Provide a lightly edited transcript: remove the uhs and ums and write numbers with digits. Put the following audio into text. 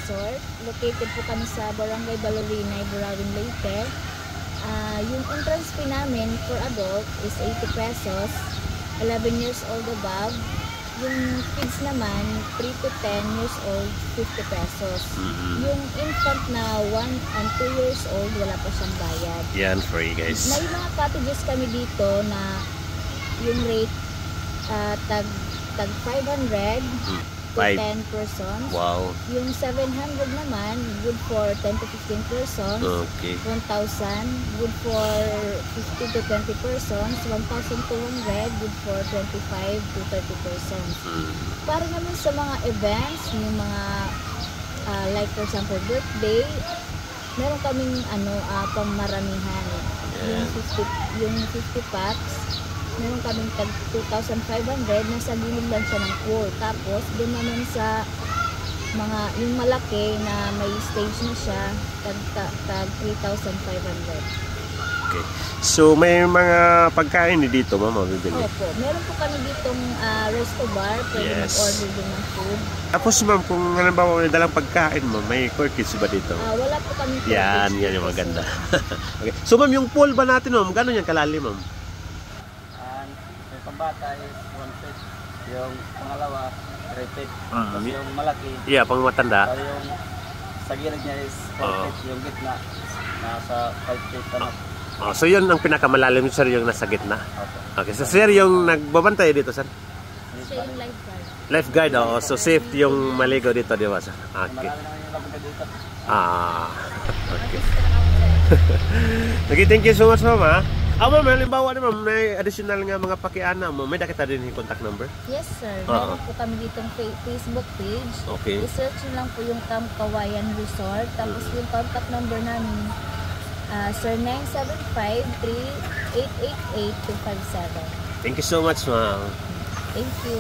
Resort. Located po kami sa Barangay Ballerina, Burawin, Leyte. Yung entrance fee namin for adult is 80 pesos, 11 years old above. Yung kids naman, 3 to 10 years old, 50 pesos. Yung infant na 1 and 2 years old, wala pa siyang bayad. Yan, free guys. May mga cottages kami dito na yung rate tag 500 to 10 persons. Wow. Yung 700 naman, good for 10 to 15 persons. Okay. 1,000, good for 50 to 20 persons. 1,200, good for 25 to 30 persons. Para naman sa mga events, yung mga like for example birthday, meron kaming pangmaramihan. Yung 50 packs, meron kaming tag 2,500, nasa gilid lang siya ng pool. Tapos doon naman sa mga yung malaki na may stage na siya, tag 3,500. Okay. So may mga pagkain dito, ma'am, mabibili? Opo, meron po kami ditong resto bar, pwede mag-order din ng food. Tapos ma'am, kung halimbawa may dalang pagkain mo, may corkids ba dito? Wala po kami corkids. Yan yung maganda. Okay. So ma'am, yung pool ba natin, ma'am, gano'n yung kalalim, ma'am? Bata is 1 feet, yung pangalawa 3 feet, tapos yung malaki pang matanda, yung sa gilid niya is 4 feet, yung gitna nasa 5 feet. So yun ang pinakamalalim, sir, yung nasa gitna. Okay, so sir, yung nagbabantay dito, sir? Siya yung lifeguard. Lifeguard, so safe yung maligo dito, di ba, sir? Okay. Okay. Okay, thank you so much, ma'am. Ma'am, halimbawa naman, may additional nga mga pakiana mo, may nakita din yung contact number? Yes, sir. Meron po kami ditong Facebook page. Okay. I-search nyo lang po yung Camp Kawayan Resort. Tapos yung contact number namin, sir, 975-3888-257. Thank you so much, ma'am. Thank you.